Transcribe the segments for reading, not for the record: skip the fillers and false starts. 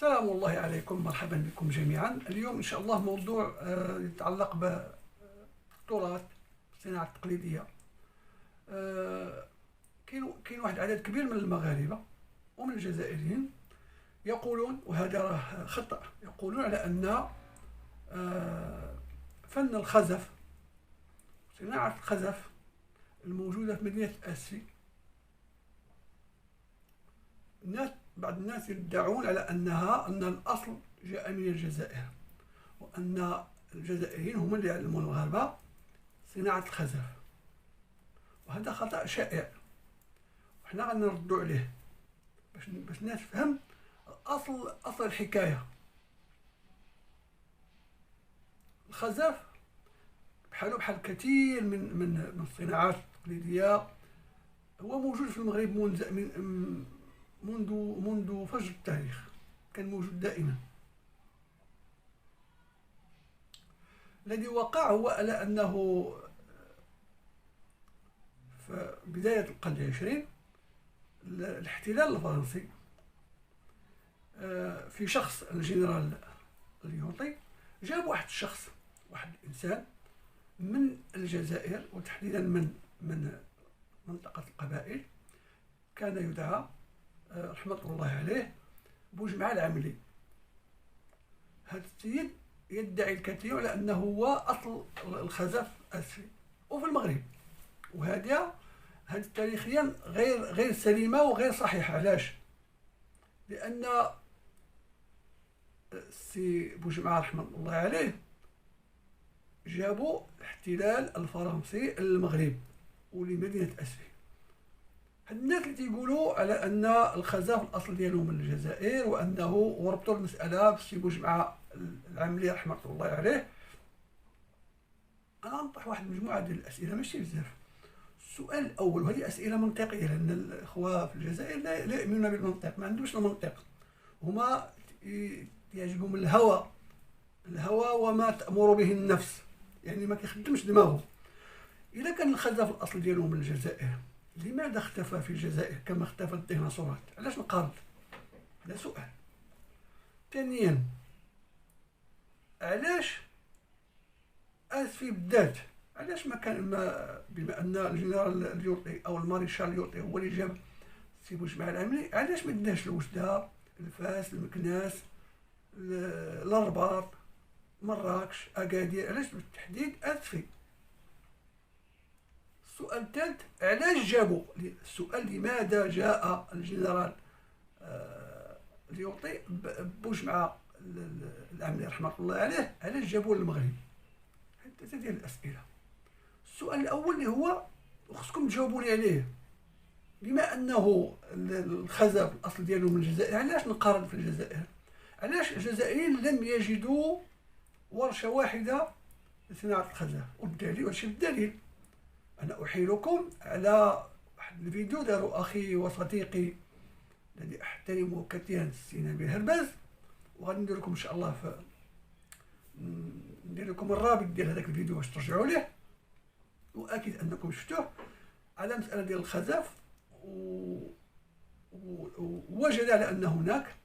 سلام الله عليكم، مرحبا بكم جميعا. اليوم إن شاء الله موضوع يتعلق بالتراث، الصناعة التقليدية. كاين واحد عدد كبير من المغاربة ومن الجزائريين يقولون، وهذا راه خطأ، يقولون على أن فن الخزف، صناعة الخزف الموجودة في مدينة آسي، بعض الناس يدعون على أن الأصل جاء من الجزائر، وأن الجزائريين هم اللي علموا المغاربة صناعة الخزف، وهذا خطأ شائع، وحنا غنردوا عليه باش الناس تفهم أصل الحكاية. الخزف بحال كثير من الصناعات التقليدية هو موجود في المغرب منذ فجر التاريخ، كان موجود دائما. الذي وقع هو على أنه في بداية القرن العشرين الاحتلال الفرنسي في شخص الجنرال اليوطي جاب واحد الشخص، واحد الإنسان من الجزائر، وتحديدا من منطقة القبائل، كان يدعى رحمة الله عليه بوجمع العملي. هذا السيد يدعي الكثير على أنه هو أصل الخزف الأسفي وفي المغرب، وهذه تاريخيا غير سليمة وغير صحيحة. علاش؟ لأن السي بوجمع رحمة الله عليه جابوا الاحتلال الفرنسي للمغرب ولمدينة أسفي. هاد الناس اللي تيقولوا على ان الخزف الاصل ديالو من الجزائر، وانه وربطوا المساله بالسي بوجمع العملي رحمه الله عليه، انا نطرح واحد المجموعه ديال الاسئله ماشي بزاف. السؤال الاول، وهذه اسئله منطقيه لان الاخوه في الجزائر لا يؤمنون بالمنطق، ما عندهمش المنطق، هما يعجبهم الهوى وما تامر به النفس، يعني ما كيخدمش دماغه. اذا كان الخزف الاصل ديالو من الجزائر، لماذا اختفى في الجزائر كما اختفت الديناصورات؟ علاش نقارض؟ هذا سؤال. ثانيا، علاش آسفي بالذات؟ علاش ما كان بما ان الجنرال اليوطي او الماريشال اليوطي هو اللي جاب سي بوجمع العملي، علاش ما داش الوجده، الفاس، المكناس، الرباط، مراكش، اكادير؟ علاش بالتحديد آسفي؟ السؤال الثالث، علاش جابوا؟ السؤال لماذا جاء الجنرال اليوطي بوجمع العملي رحمه الله عليه، علاش جابوه للمغرب؟ هذه ديال الاسئله. السؤال الاول اللي هو خصكم تجاوبوني عليه، بما انه الخزف الاصل ديالو من الجزائر، علاش نقارن في الجزائر؟ علاش الجزائريين لم يجدوا ورشه واحده لصناعه الخزف؟ والدليل، وهادشي بالدليل، أنا أحيلكم على واحد الفيديو دارو أخي وصديقي الذي أحترمه كثيرا، السي نبيل هرباز، وغادي ندير لكم إن شاء الله ندير لكم الرابط ديال هذاك الفيديو باش ترجعوا ليه، وأكيد أنكم شفتوه، على مسألة ديال الخزف، ووجد على أن هناك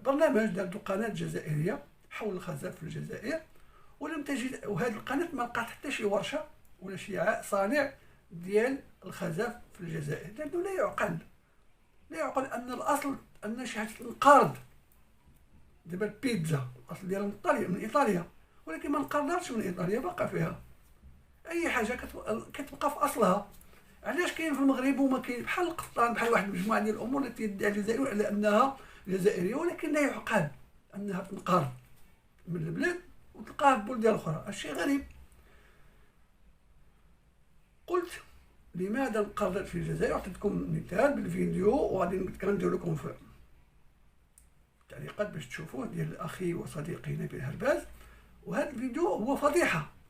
برنامج دارته قناة جزائرية حول الخزف في الجزائر، ولم تجد، وهذه القناة ما لقات حتى شي ورشة ولا شي صانع ديال الخزف في الجزائر، لأنه لا يعقل أن الأصل أن شي حاجة تنقرض. دابا البيتزا الأصل ديالها من إيطاليا، ولكن ما انقرضتش من إيطاليا، باقا فيها. أي حاجة كتبقى في أصلها. علاش كاين في المغرب وما كاين؟ بحال القطان، بحال واحد المجموعة ديال الأمور التي يدعي الجزائريون على أنها جزائرية، ولكن لا يعقل أنها تنقرض من البلاد وتلقاها في بلدان أخرى. الشيء غريب. قلت لماذا انقرضت في الجزائر؟ أعطيتكم مثال بالفيديو، وغادي ندير لكم في التعليقات باش تشوفوه، ديال أخي وصديقي نبيل هرباز. وهذا الفيديو هو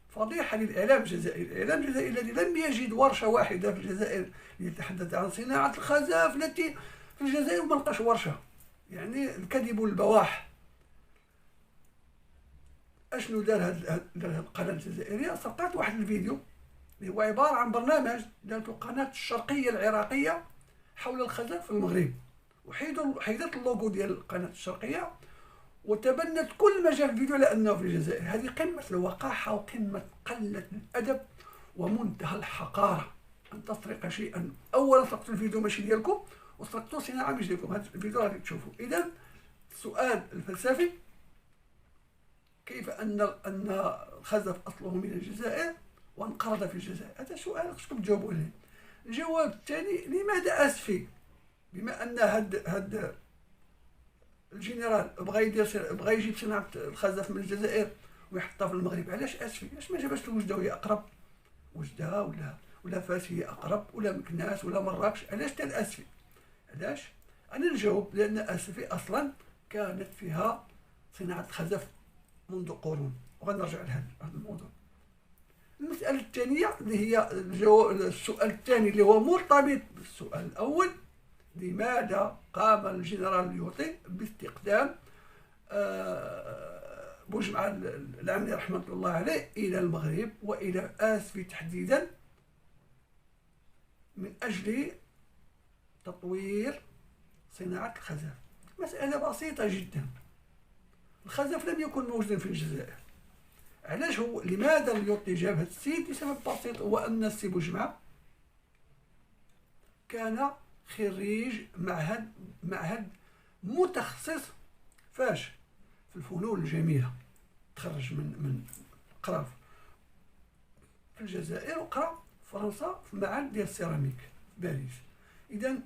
فضيحة للإعلام الجزائري. الإعلام الجزائري الذي لم يجد ورشة واحدة في الجزائر ليتحدث عن صناعة الخزف التي في الجزائر، وما لقاش ورشة، يعني الكذب البواح. اشنو دار هاد القناه الجزائريه؟ سقط واحد الفيديو اللي هو عباره عن برنامج دارته قناه الشرقيه العراقيه حول الخزف في المغرب، حيدت اللوغو ديال القناه الشرقيه، وتبنت كل ما جاء في الفيديو على انه في الجزائر. هذه قمه الوقاحه وقمه قله الادب ومنتهى الحقاره ان تسرق شيئا. اولا سرقتوا الفيديو ماشي ديالكم، وسرقتوا صناعه مش ديالكم. هذا الفيديو غادي تشوفوا. اذا السؤال الفلسفي: كيف ان الخزف اصله من الجزائر وانقرض في الجزائر؟ هذا سؤال خصكم تجاوبوا عليه. الجواب الثاني: لماذا اسفي؟ بما ان هاد الجنرال بغى يجيب صناعه الخزف من الجزائر ويحطها في المغرب، علاش اسفي؟ علاش ما جابش لوجده وهي اقرب؟ وجده ولا فاس هي اقرب، ولا مكناس، ولا مراكش؟ علاش تال اسفي؟ علاش؟ انا نجاوب: لان اسفي اصلا كانت فيها صناعه الخزف منذ قرون، وغنرجع لهذا الموضوع. المساله الثانيه اللي هي السؤال الثاني اللي هو مرتبط بالسؤال الاول: لماذا قام الجنرال اليوطي باستقدام بوجمعة العمري رحمة الله عليه إلى المغرب وإلى آسفي تحديدا من أجل تطوير صناعة الخزف؟ مسألة بسيطة جدا. الخزف لم يكن موجودا في الجزائر. علاش لماذا اليوطي جاب هذا السيد؟ لسبب بسيط، هو أن السي بوجمعة كان خريج معهد متخصص فاش في الفنون الجميله. تخرج من قرا في الجزائر وقرا في فرنسا في المعهد ديال السيراميك في باريس. اذا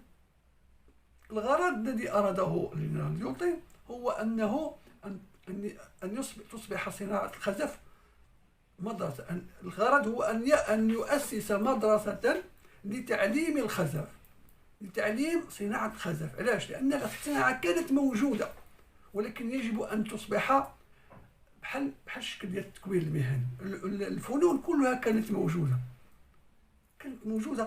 الغرض الذي اراده الجنرال اليوطي هو انه ان تصبح صناعه الخزف مدرسه. الغرض هو ان يؤسس مدرسه لتعليم الخزف، لتعليم صناعة الخزف. علاش؟ لأن الصناعة كانت موجودة، ولكن يجب أن تصبح بحال الشكل ديال التكوين المهني. الفنون كلها كانت موجودة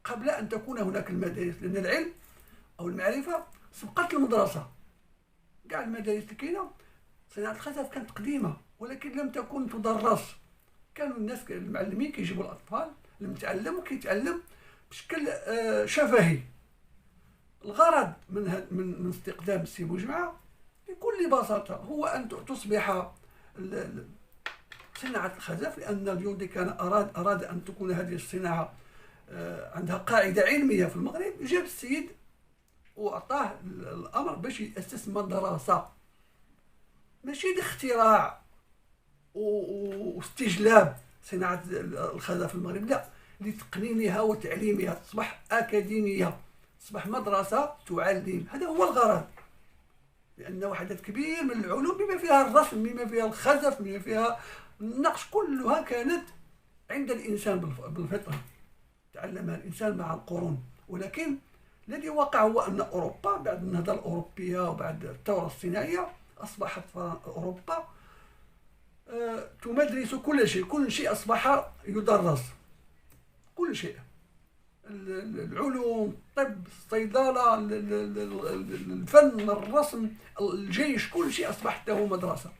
قبل أن تكون هناك المدارس، لأن العلم أو المعرفة سبقت المدرسة. كاع المدارس اللي كاينة صناعة الخزف كانت قديمة، ولكن لم تكن تدرس. كانوا الناس المعلمين كيجيبوا الأطفال المتعلم وكيتعلم بشكل شفهي. الغرض من استقدام السي بوجمعة بكل بساطة هو أن تصبح صناعة الخزف، لأن اليوطي كان أراد أن تكون هذه الصناعة عندها قاعدة علمية في المغرب. جاب السيد وأعطاه الأمر باش يأسس مدرسة، ماشي لاختراع واستجلاب صناعة الخزف في المغرب، لا، لتقنينها وتعليمها، تصبح أكاديمية، تصبح مدرسة تعلم. هذا هو الغرض، لأن عدد كبير من العلوم بما فيها الرسم، بما فيها الخزف، بما فيها النقش، كلها كانت عند الإنسان بالفطرة، تعلمها الإنسان مع القرون. ولكن الذي وقع هو أن أوروبا بعد النهضة الأوروبية وبعد الثورة الصناعية أصبحت أوروبا تمدرس كل شيء أصبح يدرس، كل شيء، العلوم، الطب، الصيدلة، الفن، الرسم، الجيش، كل شيء أصبحت له مدرسة.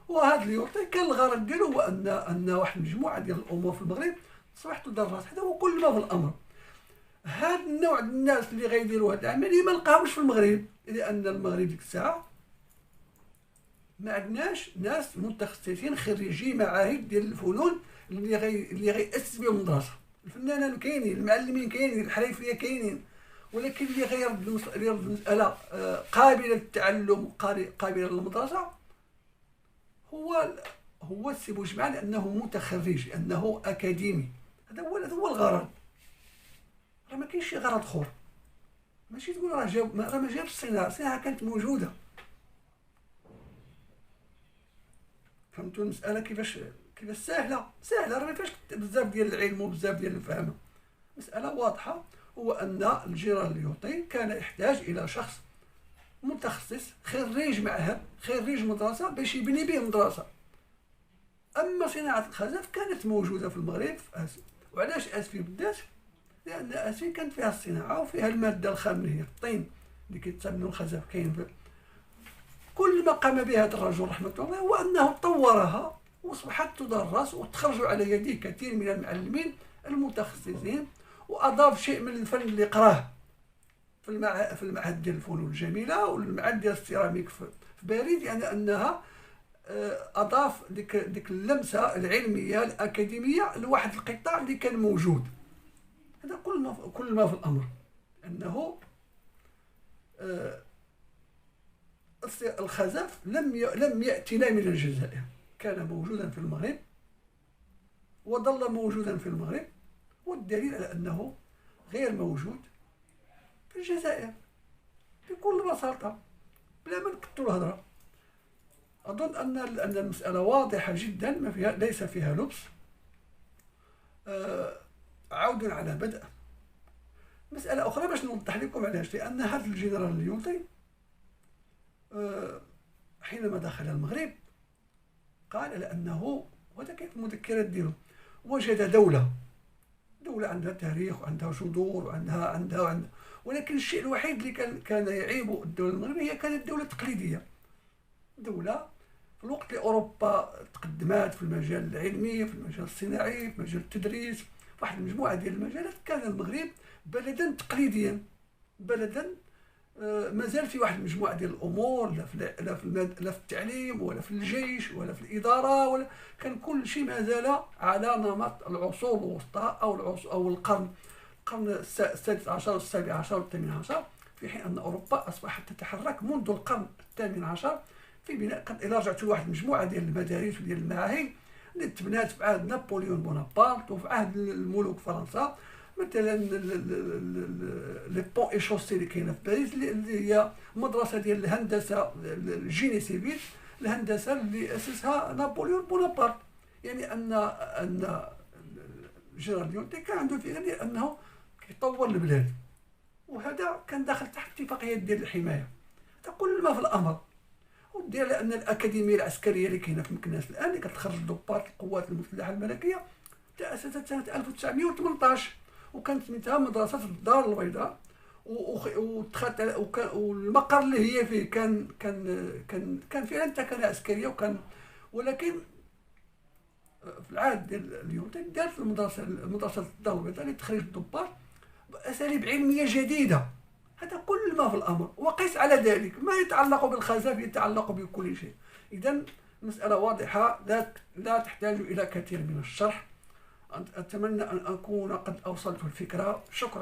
وهذا اليوطي كان الغرض ديالو هو أن واحد المجموعة ديال الأمور في المغرب تصبح تدرس. هذا هو كل ما في الأمر. هذا النوع ديال الناس اللي غيديروا هذه العملية ما لقاهمش في المغرب، لأن المغرب ديك الساعة ما عندناش ناس متخصصين خريجي معاهد ديال الفنون اللي غيأسس بهم مدرسة. الفنانين كاينين، المعلمين كاينين، الحريفيه كاينين، ولكن اللي غيرد المسألة قابلة للتعلم، قابلة للمدرسة، هو السي بوجمعة، لأنه متخرج، لأنه أكاديمي. هذا هو الغرض. راه ما كاينش شي غرض اخر. ماشي تقول راه ما جابش الصناعة كانت موجودة. فهمتوا المسألة كيفاش سهلة راه ما فيهاش بزاف ديال العلم وبزاف ديال الفهم. مسألة واضحة، هو أن الجنرال اليوطي كان يحتاج إلى شخص متخصص خريج معهد، خريج مدرسة، باش يبني به مدرسة. أما صناعة الخزف كانت موجودة في المغرب في آسيا. وعلاش آسفي بالذات؟ لأن آسيا كانت فيها الصناعة وفيها المادة الخام اللي هي الطين اللي كيتسمى الخزف. كاين كل ما قام به هذا الرجل رحمة الله هو أنه طورها وأصبحت تدرس، وتخرجوا على يديه كثير من المعلمين المتخصصين، وأضاف شيء من الفن اللي قراه في في المعهد ديال الفنون الجميله والمعهد ديال السيراميك في باريس، يعني انها اضاف ديك اللمسه العلميه الاكاديميه لواحد القطاع اللي كان موجود. هذا كل ما في الامر انه الخزف لم ياتنا من الجزائر، كان موجودا في المغرب وظل موجودا في المغرب، والدليل على انه غير موجود في الجزائر بكل بساطه بلا ما نكثروا الهضره. اظن ان المساله واضحه جدا، ما فيها ليس فيها لبس. عود على بدء مساله اخرى باش نوضح لكم علاش، لان هذا الجنرال اليوطي حينما دخل المغرب قال لانه، وهذا كان في المذكرات ديالو، وجد دولة عندها تاريخ وعندها جذور وعندها ولكن الشيء الوحيد اللي كان يعيب الدولة المغربية هي كانت دولة تقليدية، دولة في الوقت اللي أوروبا تقدمات في المجال العلمي، في المجال الصناعي، في مجال التدريس، واحد المجموعة ديال المجالات، كان المغرب بلدا تقليديا، بلدا مازال في واحد المجموعه ديال الامور، لا في التعليم ولا في الجيش ولا في الاداره، ولا كان كل شيء مازال على نمط العصور الوسطى او القرن السادس عشر والسابع عشر والثامن عشر، في حين ان اوروبا اصبحت تتحرك منذ القرن الثامن عشر في بناء. الى رجعت لواحد المجموعه ديال المدارس وديال المعاهد اللي تبنات في عهد نابليون بونابرت وفي عهد الملوك فرنسا، مثلا لي بون اي شوسي اللي كاينه في باريس، اللي هي مدرسه ديال الهندسه الجيني سيفيل، الهندسه اللي اسسها نابليون بونابرت. يعني ان جيرار ليونتي كان عنده الفكره ديال انه كيطور البلاد، وهذا كان داخل تحت اتفاقيات ديال الحمايه. هذا كل ما في الامر. ودير ان الاكاديميه العسكريه اللي كاينه في مكناس الان، اللي كتخرج ضباط القوات المسلحه الملكيه، تاسست سنه 1918 وكانت سميتها مدرسة الدار البيضاء، والمقر اللي هي فيه كان فعلا تكنة عسكرية، ولكن في العهد ديال اليوطي دارت المدرسة الدار البيضاء لتخريج الضباط بأساليب علمية جديدة. هذا كل ما في الأمر، وقس على ذلك ما يتعلق بالخزف يتعلق بكل شيء. إذن المسألة واضحة، لا تحتاج إلى كثير من الشرح. أتمنى أن أكون قد أوصلت الفكرة. شكرا.